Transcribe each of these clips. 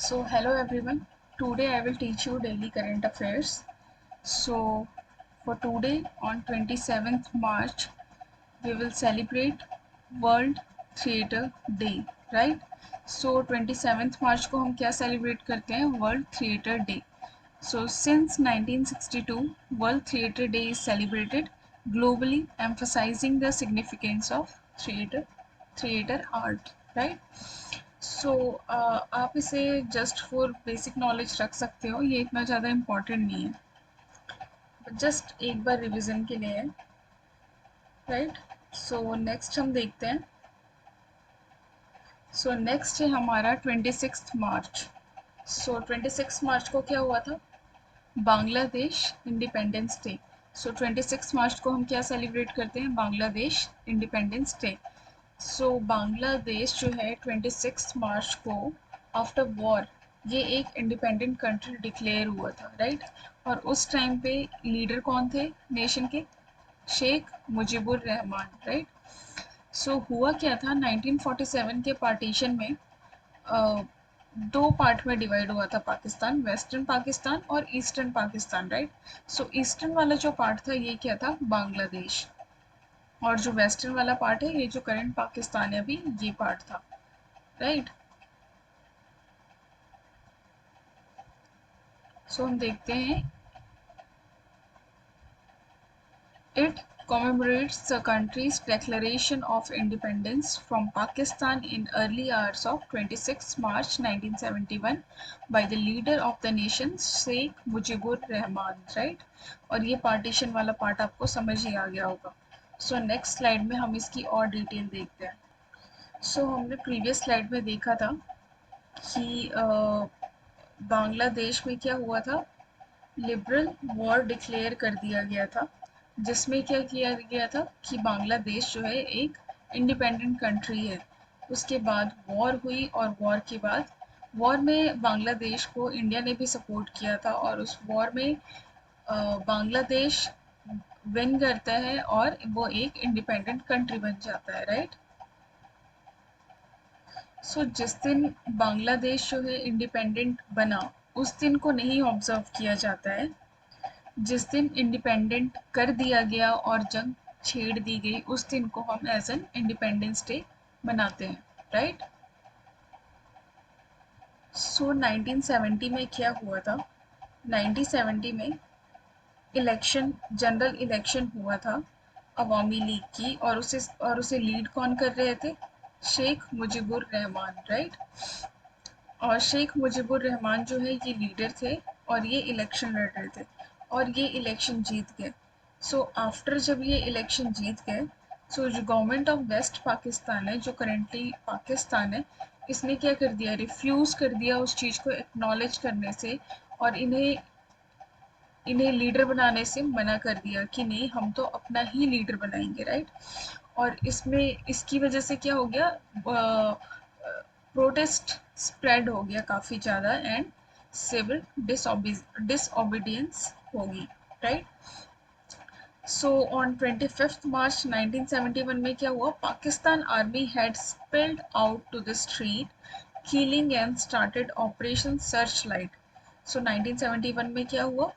So hello everyone. Today I will teach you daily current affairs. So for today on 27th March we will celebrate World Theatre Day, right? So 27th March को हम क्या celebrate करते हैं? World Theatre Day. So since 1962 World Theatre Day is celebrated globally, emphasizing the significance of theatre art, right? सो आप इसे just for basic knowledge रख सकते हो, ये इतना ज़्यादा इम्पोर्टेंट नहीं है, बट जस्ट एक बार रिवीजन के लिए है, राइट? सो नेक्स्ट हम देखते हैं। सो नेक्स्ट है हमारा 26 मार्च। सो 26 मार्च को क्या हुआ था? Bangladesh Independence Day. So 26 March को हम क्या सेलिब्रेट करते हैं? Bangladesh Independence Day. So Bangladesh जो है 26 मार्च को आफ्टर वॉर ये एक इंडिपेंडेंट कंट्री डिक्लेयर हुआ था, राइट? और उस टाइम पे लीडर कौन थे नेशन के? शेख मुजीबुर रहमान, राइट? सो हुआ क्या था, 1947 के पार्टीशन में दो पार्ट में डिवाइड हुआ था पाकिस्तान, वेस्टर्न पाकिस्तान और ईस्टर्न पाकिस्तान, राइट? सो ईस्टर्न वाला जो पार्ट था ये क्या था? बांग्लादेश। और जो वेस्टर्न वाला पार्ट है, ये जो करंट पाकिस्तान है अभी, ये पार्ट था, राइट? सो हम देखते हैं, it commemorates the country's declaration of independence from Pakistan in early hours of 26 March 1971 by the leader of the nation Sheikh Mujibur Rahman, right? और ये पार्टीशन वाला पार्ट आपको समझ ही आ गया होगा। सो नेक्स्ट स्लाइड में हम इसकी और डिटेल देखते हैं। सो हमने प्रीवियस स्लाइड में देखा था कि बांग्लादेश में क्या हुआ था? लिबरल वॉर डिक्लेयर कर दिया गया था, जिसमें क्या किया गया था कि बांग्लादेश जो है एक इंडिपेंडेंट कंट्री है। उसके बाद वॉर हुई और वॉर के बाद वॉर में बांग्लादेश को इंडिया ने भी सपोर्ट किया था, और उस वॉर में बांग्लादेश विन करता है और वो एक इंडिपेंडेंट कंट्री बन जाता है, राइट? सो जिस दिन बांग्लादेश जो है इंडिपेंडेंट बना, उस दिन को नहीं ऑब्जर्व किया जाता है। जिस दिन इंडिपेंडेंट कर दिया गया और जंग छेड़ दी गई, उस दिन को हम एज एन इंडिपेंडेंस डे मनाते हैं, राइट? सो 1970 में क्या हुआ था? 1970 में इलेक्शन, जनरल इलेक्शन हुआ था अवामी लीग की, और उसे लीड कौन कर रहे थे? शेख मुजीबुर रहमान, राइट? और शेख मुजीबुर रहमान जो है ये लीडर थे, और ये इलेक्शन लड़ रहे थे, और ये इलेक्शन जीत गए। सो आफ्टर जब ये इलेक्शन जीत गए, सो जो गवर्नमेंट ऑफ वेस्ट पाकिस्तान है, जो करेंटली पाकिस्तान है, इसने क्या कर दिया? रिफ्यूज़ कर दिया उस चीज़ को एक्नॉलेज करने से, और इन्हें लीडर बनाने से मना कर दिया कि नहीं, हम तो अपना ही लीडर बनाएंगे, राइट? और इसमें इसकी वजह से क्या हो गया? प्रोटेस्ट स्प्रेड हो गया काफ़ी ज़्यादा, एंड सिविल डिसओबीडियंस होगी, राइट? सो ऑन 25 मार्च 1971 में क्या हुआ? Pakistan army had spilled out to the street, killing and started Operation Searchlight. So 1971 में क्या हुआ?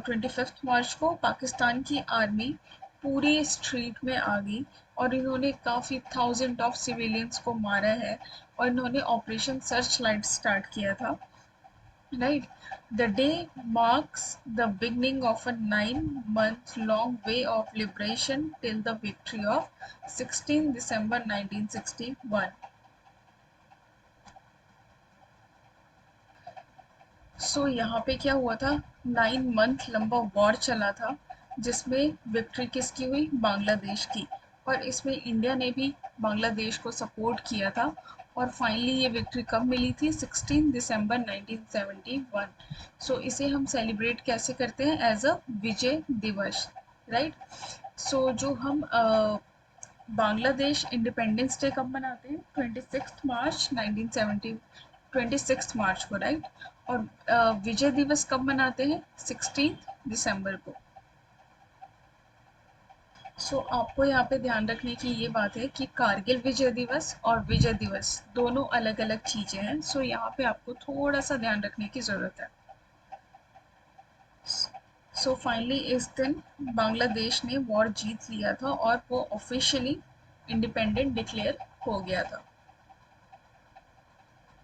25 मार्च को पाकिस्तान की आर्मी पूरी स्ट्रीट में आ गई, और इन्होंने काफ़ी थाउजेंड ऑफ सिविलियंस को मारा है, और इन्होंने ऑपरेशन सर्च लाइट स्टार्ट किया था, right? The day marks the beginning of a 9-month long way of liberation till the victory of 16 December 1961. सो यहाँ पे क्या हुआ था? 9 मंथ लंबा वॉर चला था, जिसमें विक्ट्री किसकी हुई? बांग्लादेश की। और इसमें इंडिया ने भी बांग्लादेश को सपोर्ट किया था, और फाइनली ये विक्ट्री कब मिली थी? 16 दिसंबर 1971। सो इसे हम सेलिब्रेट कैसे करते हैं? एज अ विजय दिवस, राइट? सो जो हम बांग्लादेश इंडिपेंडेंस डे कब मनाते हैं? 26 मार्च 1970, 26 मार्च को, राइट? और विजय दिवस कब मनाते हैं? 16 दिसंबर को। सो आपको यहाँ पे ध्यान रखने की ये बात है कि कारगिल विजय दिवस और विजय दिवस दोनों अलग अलग चीज़ें हैं। सो यहाँ पे आपको थोड़ा सा ध्यान रखने की ज़रूरत है। सो फाइनली इस दिन बांग्लादेश ने वॉर जीत लिया था और वो ऑफिशियली इंडिपेंडेंट डिक्लेयर हो गया था।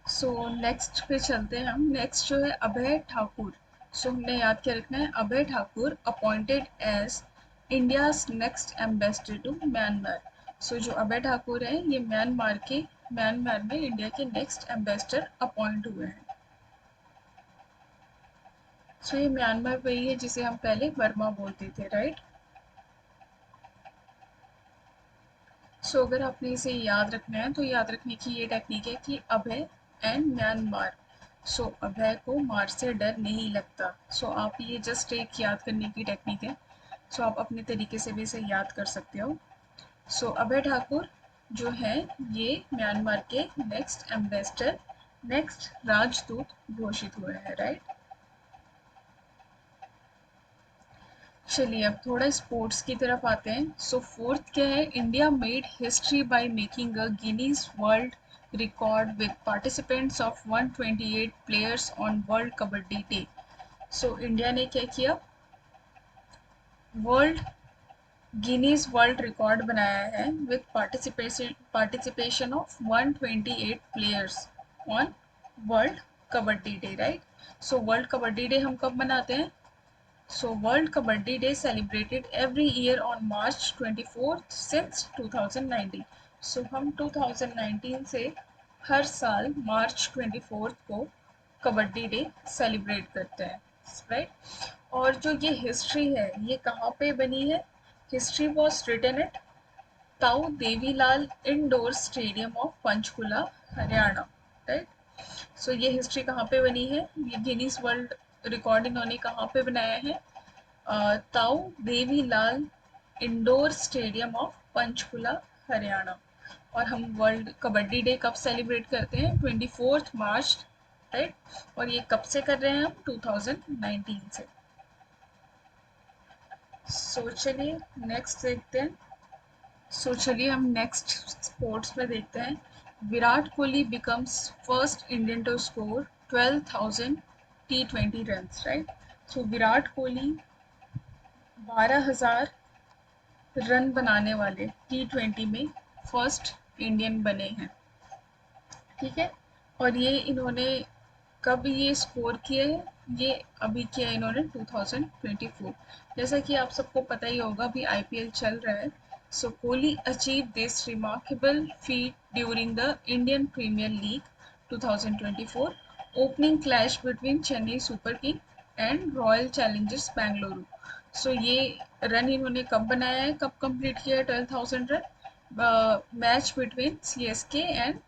सो नेक्स्ट पे चलते हैं हम। नेक्स्ट जो है अभय ठाकुर। सो हमने याद क्या रखना है, Abhay Thakur appointed as India's next ambassador to Myanmar. So जो अभय ठाकुर हैं ये म्यांमार में इंडिया के नेक्स्ट एम्बेसडर अपॉइंट हुए हैं। सो ये म्यांमार वही है जिसे हम पहले बर्मा बोलते थे, राइट। सो अगर आपने इसे याद रखना है तो याद रखने की ये टेक्निक है कि अभय एंड म्यांमार। सो अभय को मार से डर नहीं लगता। सो आप ये जस्ट एक याद करने की टेक्निक है। सो आप अपने तरीके से भी इसे याद कर सकते हो। सो अभय ठाकुर जो है ये म्यांमार के नेक्स्ट एम्बेसडर, नेक्स्ट राजदूत घोषित हुए हैं, राइट। चलिए अब थोड़ा स्पोर्ट्स की तरफ आते हैं। सो फोर्थ क्या है, India made history by making a Guinness world record with participants of 128 players on world Kabaddi day. So India ने क्या किया, वर्ल्ड गिनीज वर्ल्ड रिकॉर्ड बनाया है with participation of 128 players on world Kabaddi day, right. So world Kabaddi Day हम कब मनाते हैं, so World Kabaddi Day celebrated every year on March 24th since 2019. So हम 2019 से हर साल मार्च 24th को कबड्डी डे सेलिब्रेट करते हैं, राइट। और जो ये हिस्ट्री है ये कहाँ पे बनी है, history was written at Tau Devilal indoor stadium of Panchkula Haryana, right. So ये हिस्ट्री कहाँ पे बनी है, ये गिनीज वर्ल्ड रिकॉर्ड इन्होंने कहाँ पे बनाया है, Tau Devilal indoor stadium of Panchkula Haryana. और हम वर्ल्ड कबड्डी डे कब सेलिब्रेट करते हैं, 24 मार्च, राइट। और ये कब से कर रहे हैं हम, 2019 से। सो चलिए नेक्स्ट देखते हैं। सो चलिए हम नेक्स्ट स्पोर्ट्स में देखते हैं। Virat Kohli becomes first Indian to score 12,000 T20 runs, right. So Virat Kohli 12,000 run बनाने वाले T20 में फर्स्ट इंडियन बने हैं, ठीक है। और ये इन्होंने कब ये स्कोर किए हैं, ये अभी किया है इन्होंने 2024। जैसा कि आप सबको पता ही होगा अभी IPL चल रहा है। So Kohli achieve this remarkable feat during the Indian Premier League 2024 opening clash between Chennai Super King and Royal Challengers Bengaluru. So ये रन इन्होंने कब बनाया है, कब कंप्लीट किया है 12,000 run, match between CSK and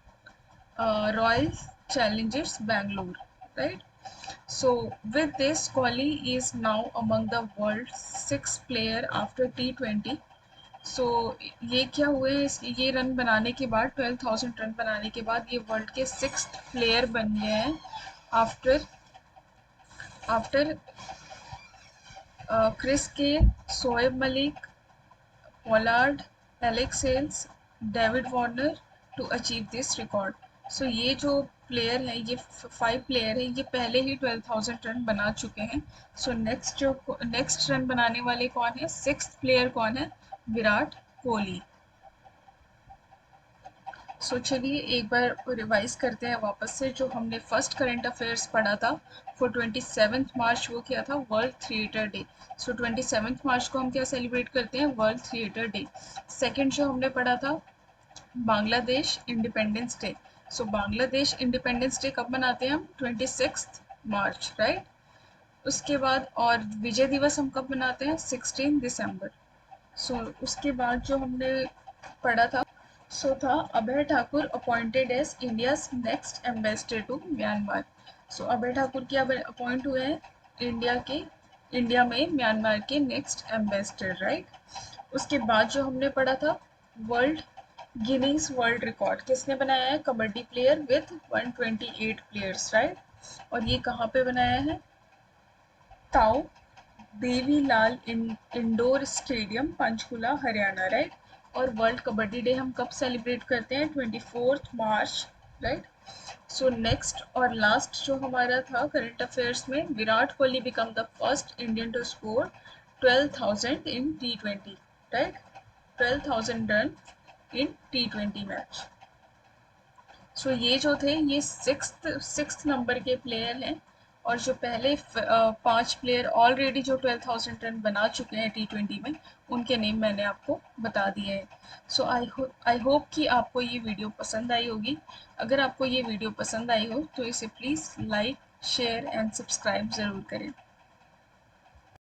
Royal Challengers Bangalore, right? So with this, Kohli is now among the world's sixth player after T20. So ये क्या हुए हैं, ये रन बनाने के बाद 12,000 रन बनाने के बाद ये वर्ल्ड के सिक्स्थ प्लेयर बन गए हैं after after Chris Gayle, Shoaib Malik, Pollard, Alex Hales, David Warner to achieve this record. So ये जो प्लेयर हैं, ये 5 प्लेयर हैं, ये पहले ही 12,000 रन बना चुके हैं। सो नेक्स्ट रन बनाने वाले कौन है, सिक्स्थ प्लेयर कौन है, विराट कोहली। सो चलिए एक बार रिवाइज करते हैं वापस से जो हमने फर्स्ट करंट अफेयर्स पढ़ा था फॉर 27 मार्च, वो क्या था, वर्ल्ड थिएटर डे। सो 27 मार्च को हम क्या सेलिब्रेट करते हैं, वर्ल्ड थिएटर डे। सेकेंड जो हमने पढ़ा था Bangladesh Independence Day. So Bangladesh Independence day कब मनाते हैं हम, 26 मार्च, राइट। उसके बाद और विजय दिवस हम कब मनाते हैं, 16 दिसंबर। सो उसके बाद जो हमने पढ़ा था सो था Abhay Thakur appointed as India's next ambassador to Myanmar. So Abhay Thakur क्या अपॉइंट हुए हैं, इंडिया में म्यांमार के नेक्स्ट एम्बेसडर, राइट। उसके बाद जो हमने पढ़ा था वर्ल्ड गिनीज वर्ल्ड रिकॉर्ड किसने बनाया है, kabaddi player with 128 players, right. और ये कहाँ पे बनाया है, Tau Devilal indoor stadium, Panchkula, Haryana, right. और वर्ल्ड कबड्डी डे हम कब सेलिब्रेट करते हैं? 24 मार्च, राइट। सो नेक्स्ट और लास्ट जो हमारा था करंट अफेयर्स में, Virat Kohli become the first Indian to score 12,000 in T20, right. 12,000 run in T20 match. So ये जो थे ये सिक्स्थ नंबर के प्लेयर हैं, और जो पहले 5 प्लेयर ऑलरेडी जो 12,000 रन बना चुके हैं T20 में, उनके नेम मैंने आपको बता दिए हैं। सो आई होप कि आपको ये वीडियो पसंद आई होगी। अगर आपको ये वीडियो पसंद आई हो तो इसे please like, share and subscribe ज़रूर करें।